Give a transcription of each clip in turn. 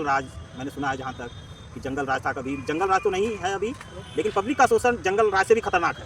राज मैंने सुना है जहाँ तक कि जंगल राज था कभी। जंगल राज तो नहीं है अभी, लेकिन पब्लिक का शोषण जंगल राज से भी खतरनाक है।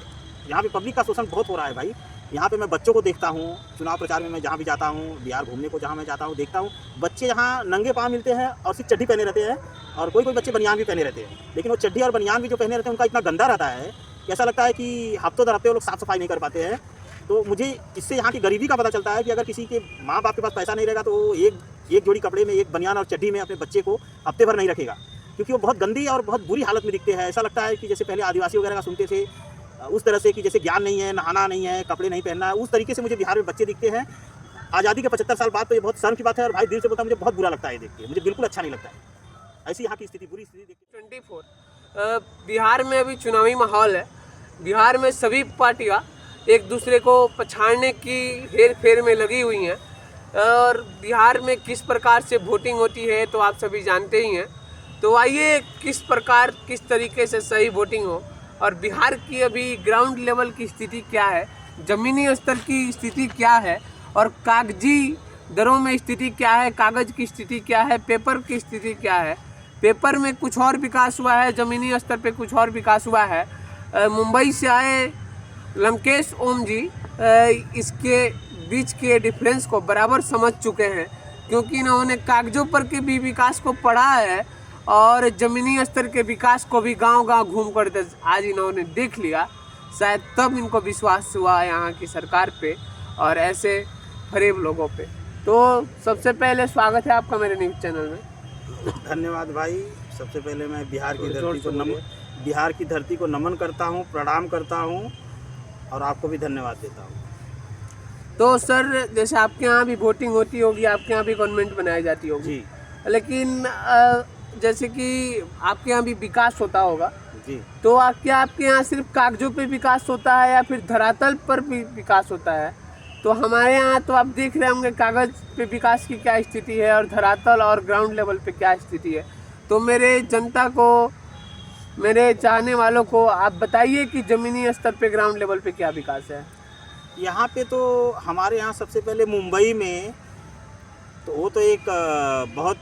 यहाँ पे पब्लिक का शोषण बहुत हो रहा है भाई। यहाँ पे मैं बच्चों को देखता हूँ, चुनाव प्रचार में मैं जहाँ भी जाता हूँ, बिहार घूमने को जहाँ मैं जाता हूँ, देखता हूँ बच्चे यहाँ नंगे पाँव मिलते हैं और सिर्फ चड्डी पहने रहते हैं, और कोई कोई बच्चे बनियान भी पहने रहते हैं। लेकिन वो चड्डी और बनियान भी जो पहने रहते हैं उनका इतना गंदा रहता है कि ऐसा लगता है कि हफ्तों दर हफ्ते वो लोग साफ़ सफाई नहीं कर पाते हैं। तो मुझे इससे यहाँ की गरीबी का पता चलता है कि अगर किसी के माँ बाप के पास पैसा नहीं रहेगा तो वो एक जोड़ी कपड़े में, एक बनियान और चड्डी में अपने बच्चे को हफ्ते भर नहीं रखेगा, क्योंकि वो बहुत गंदी और बहुत बुरी हालत में दिखते हैं। ऐसा लगता है कि जैसे पहले आदिवासी वगैरह का सुनते थे उस तरह से, कि जैसे ज्ञान नहीं है, नहाना नहीं है, कपड़े नहीं पहनना है, उस तरीके से मुझे बिहार में बच्चे दिखते हैं। आज़ादी के 75 साल बाद तो ये बहुत शर्म की बात है, और भाई दिल से बोलता, मुझे बहुत बुरा लगता है देख के, मुझे बिल्कुल अच्छा नहीं लगता है ऐसी यहाँ की स्थिति, बुरी स्थिति देख के। 24 बिहार में अभी चुनावी माहौल है। बिहार में सभी पार्टियां एक दूसरे को पछाड़ने की हेर फेर में लगी हुई हैं, और बिहार में किस प्रकार से वोटिंग होती है तो आप सभी जानते ही हैं। तो आइए किस तरीके से सही वोटिंग हो, और बिहार की अभी ग्राउंड लेवल की स्थिति क्या है, ज़मीनी स्तर की स्थिति क्या है, और कागजी दरों में स्थिति क्या है, कागज़ की स्थिति क्या है, पेपर की स्थिति क्या है। पेपर में कुछ और विकास हुआ है, ज़मीनी स्तर पे कुछ और विकास हुआ है। मुंबई से आए लंकेश ओम जी इसके बीच के डिफरेंस को बराबर समझ चुके हैं, क्योंकि इन्होंने कागज़ों पर के भी विकास को पढ़ा है और ज़मीनी स्तर के विकास को भी गांव-गांव घूम कर आज इन्होंने देख लिया। शायद तब इनको विश्वास हुआ यहाँ की सरकार पे और ऐसे फरेब लोगों पे। तो सबसे पहले स्वागत है आपका मेरे न्यूज़ चैनल में। धन्यवाद भाई। सबसे पहले मैं बिहार की धरती को नमन करता हूँ, प्रणाम करता हूँ, और आपको भी धन्यवाद देता हूँ। तो सर, जैसे आपके यहाँ भी वोटिंग होती होगी, आपके यहाँ भी गवर्नमेंट बनाई जाती होगी जी, लेकिन जैसे कि आपके यहाँ भी विकास होता होगा जी। तो क्या आपके यहाँ सिर्फ कागजों पे विकास होता है या फिर धरातल पर भी विकास होता है? तो हमारे यहाँ तो आप देख रहे होंगे कागज़ पे विकास की क्या स्थिति है और धरातल और ग्राउंड लेवल पे क्या स्थिति है। तो मेरे जनता को, मेरे चाहने वालों को आप बताइए कि ज़मीनी स्तर पे ग्राउंड लेवल पे क्या विकास है। यहाँ पे तो हमारे यहाँ सबसे पहले मुंबई में तो वो तो एक बहुत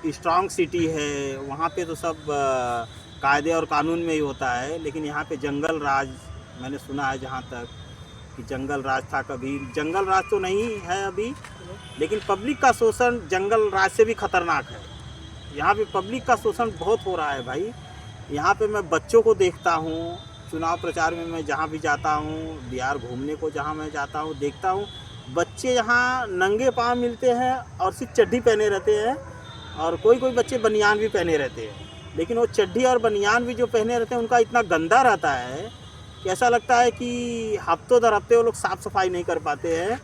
स्ट्रांग सिटी है, वहाँ पे तो सब कायदे और कानून में ही होता है। लेकिन यहाँ पे जंगल राज मैंने सुना है जहाँ तक कि जंगल राज था कभी। जंगल राज तो नहीं है अभी, लेकिन पब्लिक का शोषण जंगल राज से भी खतरनाक है। यहाँ पे पब्लिक का शोषण बहुत हो रहा है भाई। यहाँ पे मैं बच्चों को देखता हूँ, चुनाव प्रचार में मैं जहाँ भी जाता हूँ, बिहार घूमने को जहाँ मैं जाता हूँ, देखता हूँ बच्चे यहाँ नंगे पाँव मिलते हैं और सिर्फ चड्डी पहने रहते हैं, और कोई कोई बच्चे बनियान भी पहने रहते हैं। लेकिन वो चड्डी और बनियान भी जो पहने रहते हैं उनका इतना गंदा रहता है कि ऐसा लगता है कि हफ्तों दर हफ्ते वो लोग साफ़ सफाई नहीं कर पाते हैं।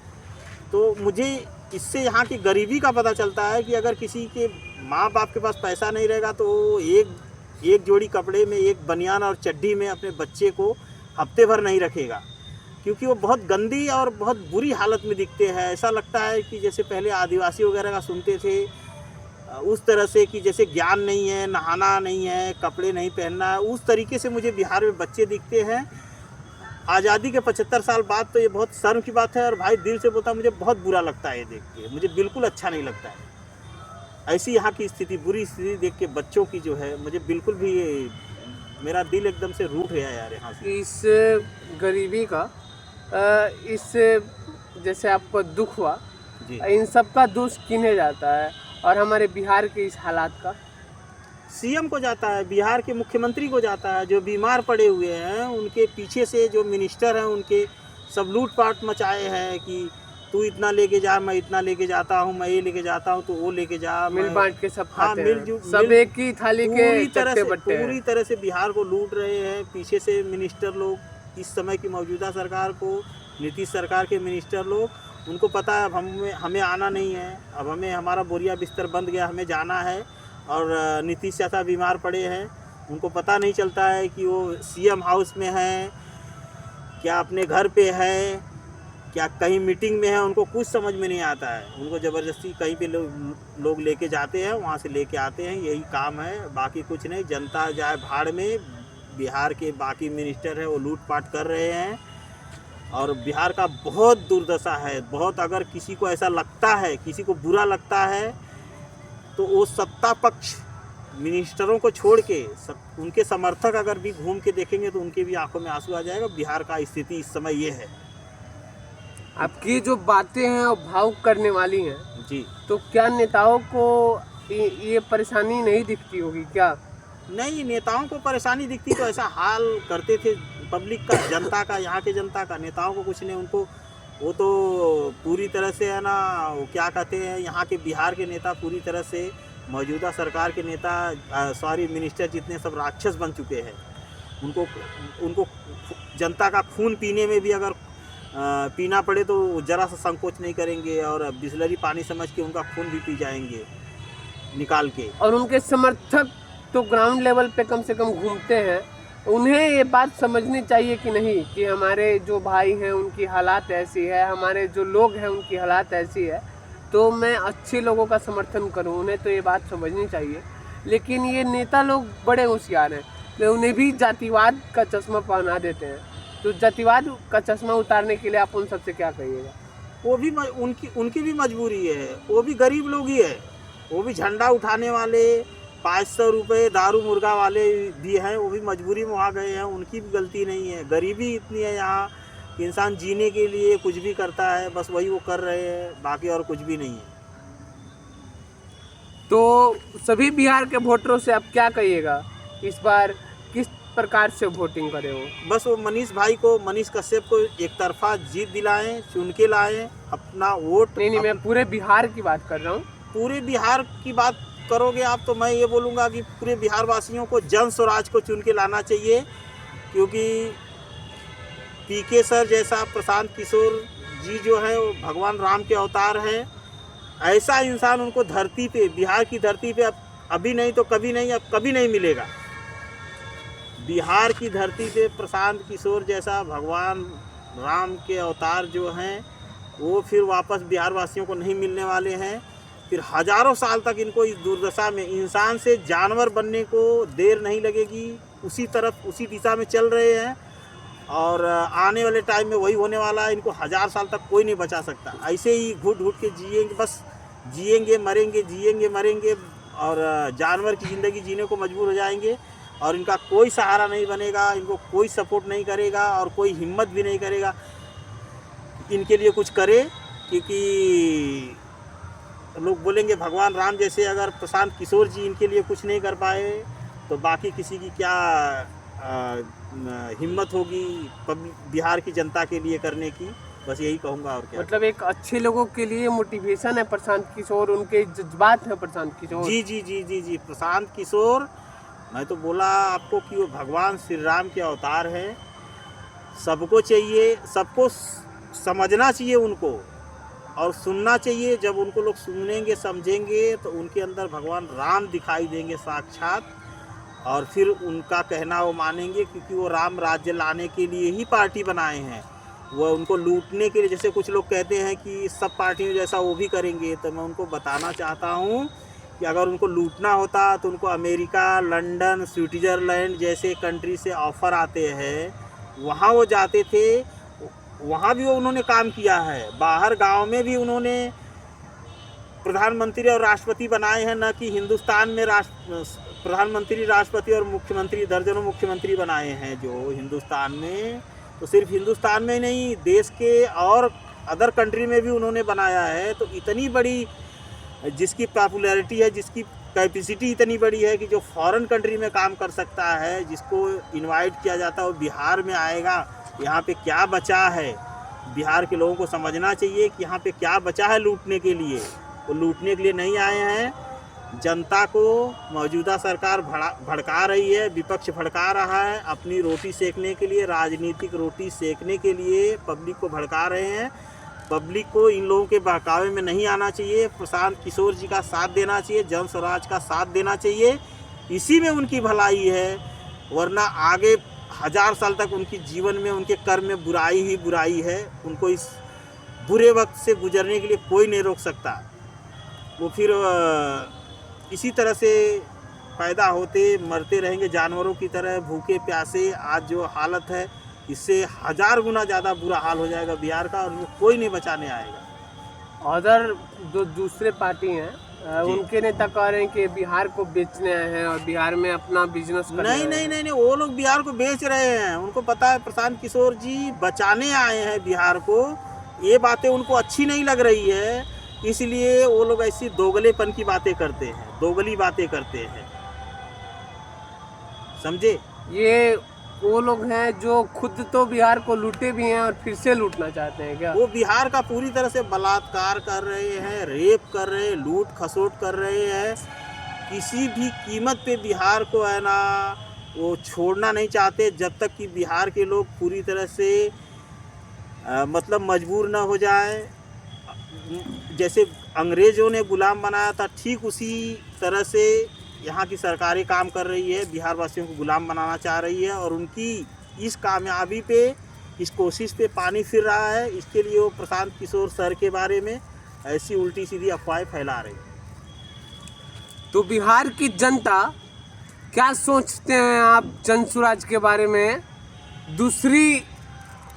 तो मुझे इससे यहाँ की गरीबी का पता चलता है कि अगर किसी के माँ बाप के पास पैसा नहीं रहेगा तो वो एक जोड़ी कपड़े में, एक बनियान और चड्डी में अपने बच्चे को हफ्ते भर नहीं रखेगा, क्योंकि वो बहुत गंदी और बहुत बुरी हालत में दिखते हैं। ऐसा लगता है कि जैसे पहले आदिवासी वगैरह का सुनते थे उस तरह से, कि जैसे ज्ञान नहीं है, नहाना नहीं है, कपड़े नहीं पहनना है, उस तरीके से मुझे बिहार में बच्चे दिखते हैं। आज़ादी के 75 साल बाद तो ये बहुत शर्म की बात है, और भाई दिल से बोलता, मुझे बहुत बुरा लगता है ये देख के, मुझे बिल्कुल अच्छा नहीं लगता है ऐसी यहाँ की स्थिति, बुरी स्थिति देख के बच्चों की जो है, मुझे बिल्कुल भी मेरा दिल एकदम से रूठ गया यार यहाँ से। इस गरीबी का, इस जैसे आपको दुख हुआ जी, इन सब का दोष किन्हें जाता है, और हमारे बिहार के इस हालात का? सीएम को जाता है, बिहार के मुख्यमंत्री को जाता है। जो बीमार पड़े हुए हैं उनके पीछे से जो मिनिस्टर हैं उनके सब लूटपाट मचाए हैं कि तू इतना लेके जा, मैं इतना लेके जाता हूँ, मैं ये लेके जाता हूँ, तो वो लेके जा, मिल बांट के सब हाँ, खाते हैं। सब मिल एक ही थाली के चट्टे बट्टे पूरी तरह से बिहार को लूट रहे हैं। पीछे से मिनिस्टर लोग, इस समय की मौजूदा सरकार को, नीतीश सरकार के मिनिस्टर लोग, उनको पता है अब हमें आना नहीं है, अब हमारा बोरिया बिस्तर बंद गया, हमें जाना है। और नीतीश चाचा बीमार पड़े हैं, उनको पता नहीं चलता है कि वो सीएम हाउस में हैं, क्या अपने घर पे है, क्या कहीं मीटिंग में है, उनको कुछ समझ में नहीं आता है। उनको ज़बरदस्ती कहीं पे लोग लेके जाते हैं, वहाँ से लेके आते हैं, यही काम है, बाकी कुछ नहीं। जनता जाए भाड़ में, बिहार के बाकी मिनिस्टर हैं वो लूटपाट कर रहे हैं, और बिहार का बहुत दुर्दशा है, बहुत। अगर किसी को ऐसा लगता है, किसी को बुरा लगता है तो वो सत्ता पक्ष मिनिस्टरों को छोड़ के उनके समर्थक अगर भी घूम के देखेंगे तो उनके भी आंखों में आंसू आ जाएगा। बिहार का स्थिति इस समय ये है। आपकी जो बातें हैं वो भावुक करने वाली हैं। जी। तो क्या नेताओं को ये परेशानी नहीं दिखती होगी क्या? नहीं, नेताओं को परेशानी दिखती तो ऐसा हाल करते थे पब्लिक का, जनता का, यहाँ के जनता का। नेताओं को कुछ नहीं, उनको वो तो पूरी तरह से है ना, वो क्या कहते हैं, यहाँ के बिहार के नेता पूरी तरह से मौजूदा सरकार के नेता मिनिस्टर जितने सब राक्षस बन चुके हैं। उनको जनता का खून पीने में भी अगर पीना पड़े तो ज़रा सा संकोच नहीं करेंगे और बिस्लरी पानी समझ के उनका खून भी पी जाएंगे निकाल के। और उनके समर्थक तो ग्राउंड लेवल पे कम से कम घूमते हैं। उन्हें ये बात समझनी चाहिए कि नहीं कि हमारे जो भाई हैं उनकी हालात ऐसी है, हमारे जो लोग हैं उनकी हालात ऐसी है, तो मैं अच्छे लोगों का समर्थन करूं। उन्हें तो ये बात समझनी चाहिए। लेकिन ये नेता लोग बड़े होशियार हैं, तो उन्हें भी जातिवाद का चश्मा पहना देते हैं। तो जातिवाद का चश्मा उतारने के लिए आप उन सबसे क्या कहिएगा? वो भी उनकी भी मजबूरी है। वो भी गरीब लोग ही है। वो भी झंडा उठाने वाले 500 रुपये दारू मुर्गा वाले भी हैं। वो भी मजबूरी में वहाँ गए हैं। उनकी भी गलती नहीं है। गरीबी इतनी है यहाँ कि इंसान जीने के लिए कुछ भी करता है, बस वही वो कर रहे हैं, बाकी और कुछ भी नहीं है। तो सभी बिहार के वोटरों से आप क्या कहिएगा? इस बार किस प्रकार से वोटिंग करें? वो बस वो मनीष कश्यप को एक तरफा जीत दिलाएं, चुन के लाएं अपना वोट। नहीं, मैं पूरे बिहार की बात कर रहा हूँ। पूरे बिहार की बात करोगे आप तो मैं ये बोलूँगा कि पूरे बिहार वासियों को जन स्वराज को चुन के लाना चाहिए। क्योंकि पीके सर जैसा प्रशांत किशोर जी जो है वो भगवान राम के अवतार हैं। ऐसा इंसान उनको धरती पे, बिहार की धरती पे अभी नहीं तो कभी नहीं, अब कभी नहीं मिलेगा। बिहार की धरती पे प्रशांत किशोर जैसा भगवान राम के अवतार जो हैं वो फिर वापस बिहार वासियों को नहीं मिलने वाले हैं। फिर हजारों साल तक इनको इस दुर्दशा में, इंसान से जानवर बनने को देर नहीं लगेगी। उसी दिशा में चल रहे हैं और आने वाले टाइम में वही होने वाला है। इनको 1000 साल तक कोई नहीं बचा सकता। ऐसे ही घुट घुट के जिएंगे, बस जिएंगे मरेंगे, जिएंगे मरेंगे और जानवर की ज़िंदगी जीने को मजबूर हो जाएंगे। और इनका कोई सहारा नहीं बनेगा, इनको कोई सपोर्ट नहीं करेगा और कोई हिम्मत भी नहीं करेगा इनके लिए कुछ करे। क्योंकि लोग बोलेंगे भगवान राम जैसे अगर प्रशांत किशोर जी इनके लिए कुछ नहीं कर पाए तो बाकी किसी की क्या हिम्मत होगी बिहार की जनता के लिए करने की। बस यही कहूँगा और क्या। मतलब एक अच्छे लोगों के लिए मोटिवेशन है प्रशांत किशोर, उनके जज्बात है प्रशांत किशोर। जी जी जी जी जी प्रशांत किशोर, मैं तो बोला आपको कि वो भगवान श्री राम के अवतार हैं। सबको चाहिए, सबको समझना चाहिए उनको और सुनना चाहिए। जब उनको लोग सुनेंगे समझेंगे तो उनके अंदर भगवान राम दिखाई देंगे साक्षात और फिर उनका कहना वो मानेंगे। क्योंकि वो राम राज्य लाने के लिए ही पार्टी बनाए हैं, वो उनको लूटने के लिए। जैसे कुछ लोग कहते हैं कि सब पार्टियों जैसा वो भी करेंगे, तो मैं उनको बताना चाहता हूँ कि अगर उनको लूटना होता तो उनको अमेरिका, लंदन, स्विट्ज़रलैंड जैसे कंट्री से ऑफ़र आते हैं, वहाँ वो जाते थे। वहाँ भी वो उन्होंने काम किया है। बाहर गांव में भी उन्होंने प्रधानमंत्री और राष्ट्रपति बनाए हैं। न कि हिंदुस्तान में प्रधानमंत्री, राष्ट्रपति और मुख्यमंत्री, दर्जनों मुख्यमंत्री बनाए हैं जो हिंदुस्तान में। तो सिर्फ हिंदुस्तान में नहीं, देश के और अदर कंट्री में भी उन्होंने बनाया है। तो इतनी बड़ी जिसकी पॉपुलैरिटी है, जिसकी कैपेसिटी इतनी बड़ी है कि जो फॉरेन कंट्री में काम कर सकता है, जिसको इनवाइट किया जाता है वो बिहार में आएगा। यहाँ पे क्या बचा है, बिहार के लोगों को समझना चाहिए कि यहाँ पे क्या बचा है लूटने के लिए। वो लूटने के लिए नहीं आए हैं। जनता को मौजूदा सरकार भड़का रही है, विपक्ष भड़का रहा है अपनी रोटी सेकने के लिए, राजनीतिक रोटी सेकने के लिए पब्लिक को भड़का रहे हैं। पब्लिक को इन लोगों के बहकावे में नहीं आना चाहिए। प्रशांत किशोर जी का साथ देना चाहिए, जन स्वराज का साथ देना चाहिए। इसी में उनकी भलाई है, वरना आगे 1000 साल तक उनकी जीवन में, उनके कर्म में बुराई ही बुराई है। उनको इस बुरे वक्त से गुजरने के लिए कोई नहीं रोक सकता। वो फिर इसी तरह से पैदा होते मरते रहेंगे जानवरों की तरह, भूखे प्यासे। आज जो हालत है इससे 1000 गुना ज़्यादा बुरा हाल हो जाएगा बिहार का और कोई नहीं बचाने आएगा। अदर जो दूसरे पार्टी हैं उनके नेता कह रहे हैं कि बिहार को बेचने आए हैं और बिहार में अपना बिजनेस करने नहीं आए नहीं हैं। नहीं नहीं, वो लोग बिहार को बेच रहे हैं। उनको पता है प्रशांत किशोर जी बचाने आए हैं बिहार को। ये बातें उनको अच्छी नहीं लग रही है, इसलिए वो लोग ऐसी दोगलेपन की बातें करते हैं, दोगली बातें करते हैं, समझे। ये वो लोग हैं जो खुद तो बिहार को लूटे भी हैं और फिर से लूटना चाहते हैं क्या? वो बिहार का पूरी तरह से बलात्कार कर रहे हैं, रेप कर रहे हैं, लूट खसोट कर रहे हैं। किसी भी कीमत पे बिहार को है ना वो छोड़ना नहीं चाहते, जब तक कि बिहार के लोग पूरी तरह से मतलब मजबूर ना हो जाए। जैसे अंग्रेज़ों ने गुलाम बनाया था, ठीक उसी तरह से यहाँ की सरकारें काम कर रही है, बिहार वासियों को गुलाम बनाना चाह रही है। और उनकी इस कामयाबी पे, इस कोशिश पे पानी फिर रहा है। इसके लिए वो प्रशांत किशोर सर के बारे में ऐसी उल्टी सीधी अफवाहें फैला रही है। तो बिहार की जनता क्या सोचते हैं आप जनसुराज के बारे में, दूसरी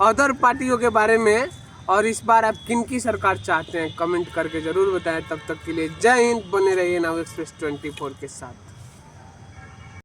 अदर पार्टियों के बारे में, और इस बार आप किन की सरकार चाहते हैं? कमेंट करके ज़रूर बताएं। तब तक के लिए जय हिंद, बने रहिए नाउ एक्सप्रेस 24 के साथ।